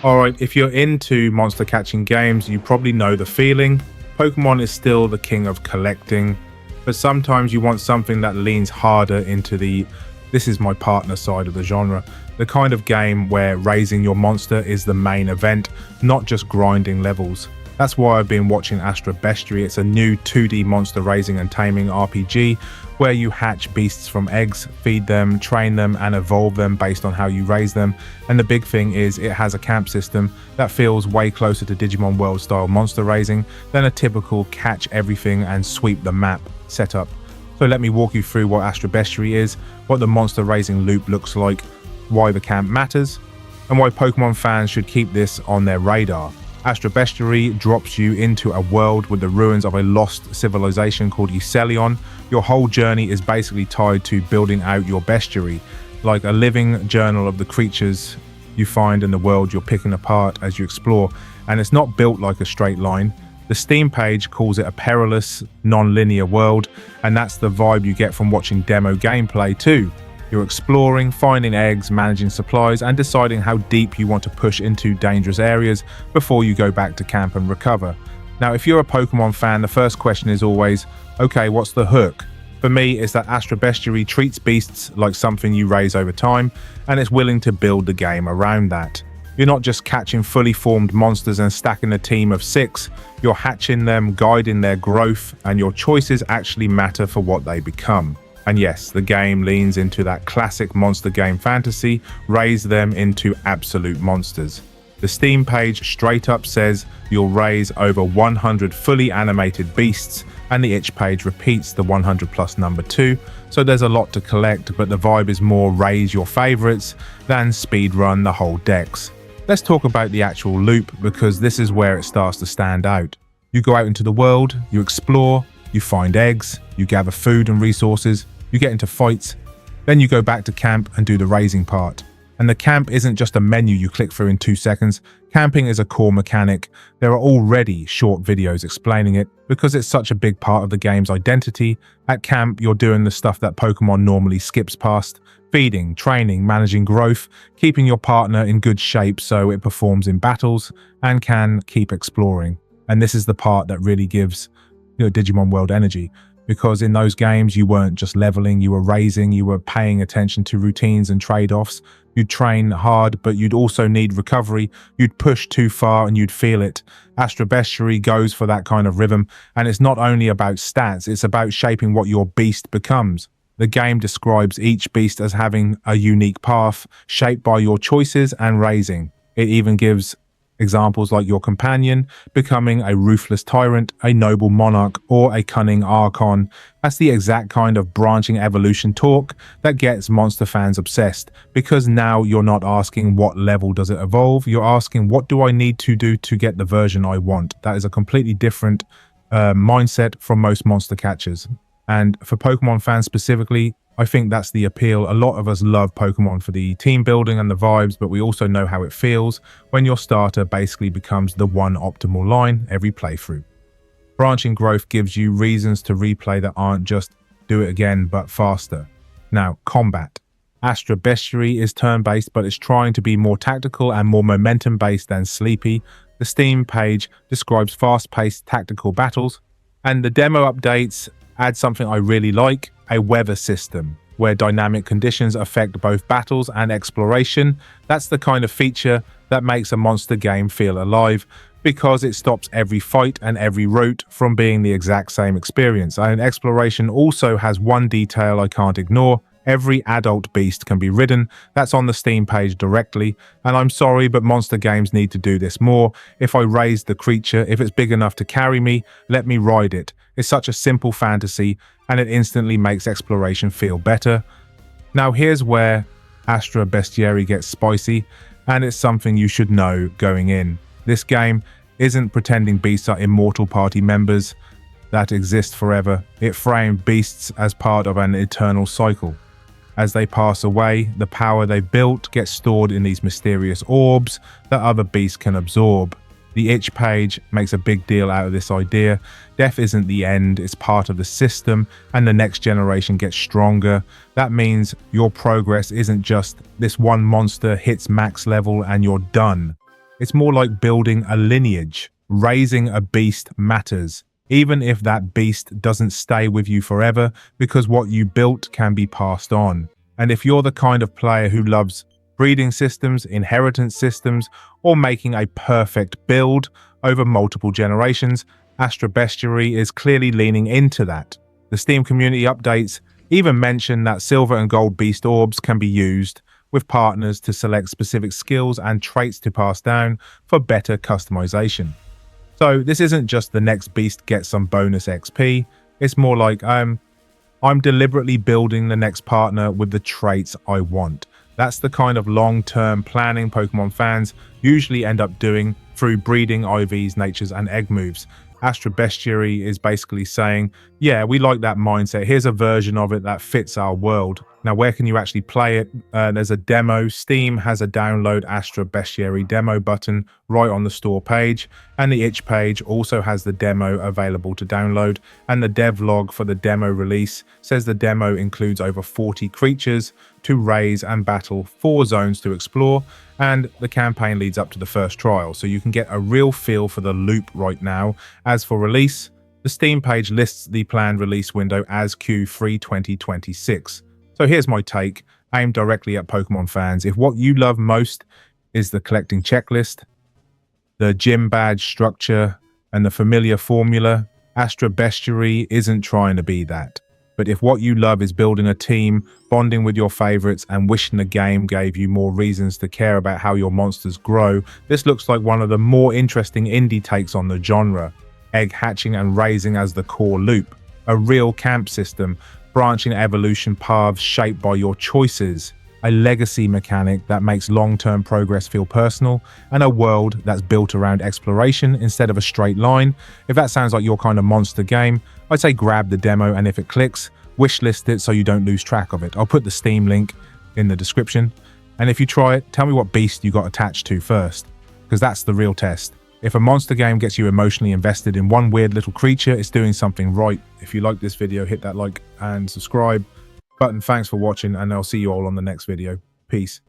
Alright, if you're into monster catching games, you probably know the feeling. Pokemon is still the king of collecting, but sometimes you want something that leans harder into the this is my partner side of the genre. The kind of game where raising your monster is the main event, not just grinding levels. That's why I've been watching Astra Bestiary. It's a new 2D monster raising and taming RPG where you hatch beasts from eggs, feed them, train them, and evolve them based on how you raise them. And the big thing is it has a camp system that feels way closer to Digimon World style monster raising than a typical catch everything and sweep the map setup. So let me walk you through what Astra Bestiary is, what the monster raising loop looks like, why the camp matters, and why Pokemon fans should keep this on their radar. Astra Bestiary drops you into a world with the ruins of a lost civilization called Ecelion. Your whole journey is basically tied to building out your bestiary, like a living journal of the creatures you find in the world you're picking apart as you explore, and it's not built like a straight line. The Steam page calls it a perilous, non-linear world, and that's the vibe you get from watching demo gameplay too. You're exploring, finding eggs, managing supplies, and deciding how deep you want to push into dangerous areas before you go back to camp and recover. Now, if you're a Pokemon fan, the first question is always, okay, what's the hook? For me, it's that Astra Bestiary treats beasts like something you raise over time, and it's willing to build the game around that. You're not just catching fully formed monsters and stacking a team of 6, you're hatching them, guiding their growth, and your choices actually matter for what they become. And yes, the game leans into that classic monster game fantasy, raise them into absolute monsters. The Steam page straight up says you'll raise over 100 fully animated beasts, and the itch page repeats the 100 plus number 2, so there's a lot to collect, but the vibe is more raise your favorites than speedrun the whole dex. Let's talk about the actual loop, because this is where it starts to stand out. You go out into the world, you explore, you find eggs, you gather food and resources, you get into fights, then you go back to camp and do the raising part. And the camp isn't just a menu you click through in 2 seconds. Camping is a core mechanic. There are already short videos explaining it because it's such a big part of the game's identity. At camp, you're doing the stuff that Pokemon normally skips past: feeding, training, managing growth, keeping your partner in good shape so it performs in battles and can keep exploring. And this is the part that really gives Digimon World energy. Because in those games, you weren't just leveling, you were raising, you were paying attention to routines and trade-offs. You'd train hard, but you'd also need recovery. You'd push too far and you'd feel it. Astra Bestiary goes for that kind of rhythm, and it's not only about stats, it's about shaping what your beast becomes. The game describes each beast as having a unique path, shaped by your choices and raising. It even gives examples like your companion becoming a ruthless tyrant, a noble monarch, or a cunning archon. That's the exact kind of branching evolution talk that gets monster fans obsessed, because now you're not asking what level does it evolve, you're asking what do I need to do to get the version I want. That is a completely different mindset from most monster catchers. And for Pokemon fans specifically, I think that's the appeal. A lot of us love Pokemon for the team building and the vibes, but we also know how it feels when your starter basically becomes the one optimal line every playthrough. Branching growth gives you reasons to replay that aren't just do it again, but faster. Now, combat. Astra Bestiary is turn-based, but it's trying to be more tactical and more momentum-based than Sleepy. The Steam page describes fast-paced tactical battles, and the demo updates add something I really like: a weather system, where dynamic conditions affect both battles and exploration. That's the kind of feature that makes a monster game feel alive, because it stops every fight and every route from being the exact same experience. And exploration also has one detail I can't ignore: every adult beast can be ridden. That's on the Steam page directly, and I'm sorry, but monster games need to do this more. If I raise the creature, if it's big enough to carry me, let me ride it. It's such a simple fantasy, and it instantly makes exploration feel better. Now here's where Astra Bestiary gets spicy, and it's something you should know going in. This game isn't pretending beasts are immortal party members that exist forever. It framed beasts as part of an eternal cycle. As they pass away, the power they've built gets stored in these mysterious orbs that other beasts can absorb. The itch page makes a big deal out of this idea. Death isn't the end, it's part of the system, and the next generation gets stronger. That means your progress isn't just this one monster hits max level and you're done. It's more like building a lineage. Raising a beast matters, even if that beast doesn't stay with you forever, because what you built can be passed on. And if you're the kind of player who loves breeding systems, inheritance systems, or making a perfect build over multiple generations, Astra Bestiary is clearly leaning into that. The Steam community updates even mention that silver and gold beast orbs can be used with partners to select specific skills and traits to pass down for better customization. So this isn't just the next beast gets some bonus XP, it's more like I'm deliberately building the next partner with the traits I want. That's the kind of long-term planning Pokemon fans usually end up doing through breeding, IVs, natures, and egg moves. Astra Bestiary is basically saying, yeah, we like that mindset. Here's a version of it that fits our world. Now, where can you actually play it? There's a demo. Steam has a download Astra Bestiary demo button right on the store page, and the itch page also has the demo available to download, and the devlog for the demo release says the demo includes over 40 creatures to raise and battle, 4 zones to explore, and the campaign leads up to the first trial, so you can get a real feel for the loop right now. As for release, the Steam page lists the planned release window as Q3 2026. So here's my take, aimed directly at Pokemon fans. If what you love most is the collecting checklist, the gym badge structure, and the familiar formula, Astra Bestiary isn't trying to be that. But if what you love is building a team, bonding with your favorites, and wishing the game gave you more reasons to care about how your monsters grow, this looks like one of the more interesting indie takes on the genre. Egg hatching and raising as the core loop. A real camp system, branching evolution paths shaped by your choices. A legacy mechanic that makes long-term progress feel personal, and a world that's built around exploration instead of a straight line. If that sounds like your kind of monster game, I'd say grab the demo, and if it clicks, wishlist it so you don't lose track of it. I'll put the Steam link in the description. And if you try it, tell me what beast you got attached to first, because that's the real test. If a monster game gets you emotionally invested in one weird little creature, it's doing something right. If you like this video, hit that like and subscribe button. Thanks for watching, and I'll see you all on the next video. Peace.